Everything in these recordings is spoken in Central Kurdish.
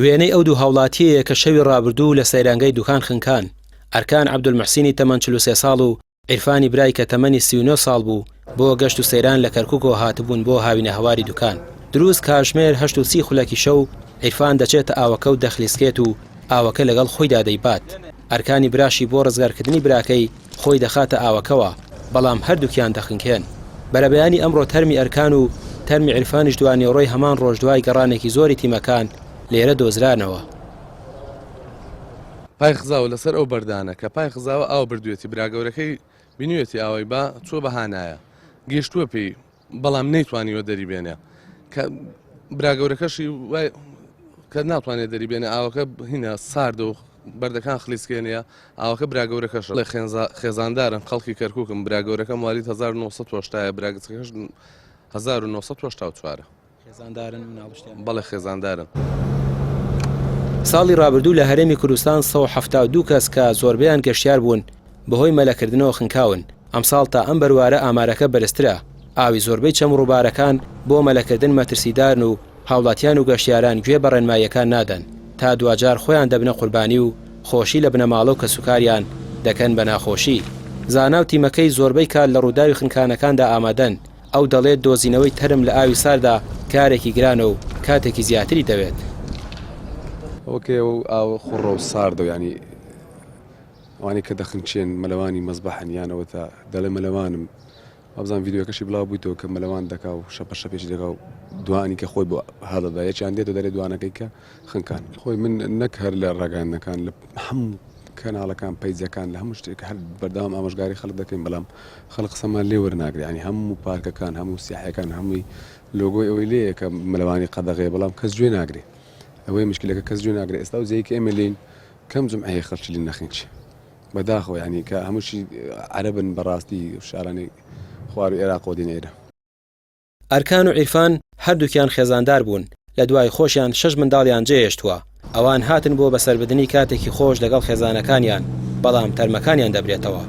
وێنەی ئەو دوو هاوڵاتیەیە کە شەوی ڕابردوو لە سەیرانگەی دوکان خنکان. ئەرکان عەبدولموحسینی تەمەن 43 ساڵ و عیرفانی برای کە تەمەنی 39 ساڵ بوو بۆ گەشت و سەیران لە کەرکووکەوە هاتبوون بۆ هاوینە هەواری دوکان. دروست کاتژمێر 8:30 خولەکی شەو عیرفان دەچێتە ئاوەکە و دەخلیسکێت و ئاوەکە لەگەڵ خۆیدا دەیبات. ئەرکانی براشی بۆ ڕزگارکردنی براکەی خۆی دەخاتە ئاوەکەوە، بەڵام هەردووکیان دەخنکێن. بەرەبەیانی ئەمڕۆ تەرمی ئەرکان و تەرمی عیرفانیش دوانێڕۆی هەمان ڕۆژ دوای گەڕانێکی زۆری تیمەکان لێرە دۆزرانەوە. پای خزاوە لەسەر ئەو بەردانە کە پای خزاوە ئاو بردوێتی براگەورەکەی بینوێتی ئاوەی با چۆ بەهانایە گەیشتووە پێی، بەڵام نەیتوانیوە دەریبێنێ کە براگەورەکەشی وای کە ناتوانێت دەریبێنێ ئاوەکە هینە سارد و بەردەکان خلیسکێنەیە ئاوەکە براگەورەکەش لە خێزاندارن خەڵکی کەرکووکم براگەورەکەم والیت 1970 براگەکەش 1970 خێزاندارن بەڵێ خێزاندارن. ساڵی ڕابردوو لە هەرێمی کوردستان 172 کەس کە زۆربەیان گەشتیار بوون بەهۆی مەلەکردنەوە خنکاون. ئەمساڵ تا ئەم بەروارە ئامارەکە بەرزترە. ئاوی زۆربەی چەم ڕووبارەکان بۆ مەلەکردن مەترسیدارن و هاوڵاتیان و گەشتیاران گوێ بە ڕێنماییەکان نادەن تا دوجار خۆیان دەبنە قوربانی و خۆشی لە بنەماڵە و کەسوکاریان دەکەن بە ناخۆشی. زانا و تیمەکەی زۆربەی کات لە ڕووداوی خنکانەکاندا ئامادەن. ئەو دەڵێت دۆزینەوەی تەرم لە ئاوی ساردا کارێکی گرانە و کاتێکی زیاتری دەوێت. ئەوکێ ئاو خوڕە و ساردە ینی ئەوانەی کە دەخنچێن مەلەوانی مەزبەحن یانەوە تا دەڵێ مەلەوانم ئەبزان ڤیددیوەکەشی بڵاو بوویتەوە کە مەلەوان دەکا و شەپەشەپێکی دەکا و دوانی کە خۆی بۆ هەڵەدا یەکیان دێت و دەرێت دوانەکەی کە خنکان خۆی من نەک هەر لە ڕاگەاندنەکان لە هەموو کەناڵەکان پەیجەکان لە هەموو شتێک هەر بەردەوام ئاماژگاری خەڵک دەکەین، بەڵام خەڵک قسەمان لێ وەرناگرێت. ینی هەموو پارکەکان هەموو سیاحەکان هەمووی لۆگۆی ئەوەی لێیە کە مەلەوانی قەدەغەیە، بەڵام کەس گوێ ناگرێت. ئەوەی مشکلەکە کەس گوێ ناگرێت. ئێستا و زەیەکی ئێمە لین کەم جمعەیە خەڵکی لین نەخێنچ بەداخەوە ینی کە هەمووشی عەرەبن بەڕاستی شارانەی خوار و عێراق و دینێرە. ئەرکان و عیرفان هەردووکیان خێزاندار بوون. لە دوای خۆشیان 6 منداڵیان جێهێشتووە. ئەوان هاتن بۆ بەسەربردننی کاتێکی خۆش لەگەڵ خێزانەکانیان، بەڵام تەرمەکانیان دەبرێتەوە.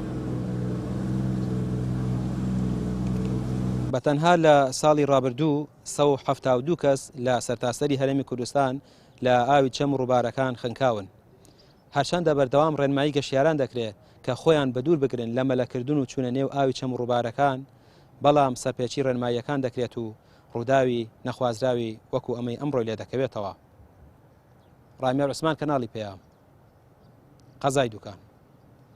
بەتەنها لە ساڵی ڕابردوو 172 کەس لە سەرتاسەری هەرێمی کوردستان لە ئاوی چەم ڕووبارەکان خنکاون. هەرچەندە بەردەوام ڕێنمایی گەشتیاران دەکرێت کە خۆیان بەدوور بگرن لە مەلەکردن و چوونە نێو ئاوی چەم ڕووبارەکان، بەڵام سەرپێچی ڕێنماییەکان دەکرێت و ڕووداوی نەخوازراوی وەکو ئەمەی ئەمڕۆی لێ دەکەوێتەوە. ڕامێر عوسمان کەناڵی پێیام قەزای دوکان.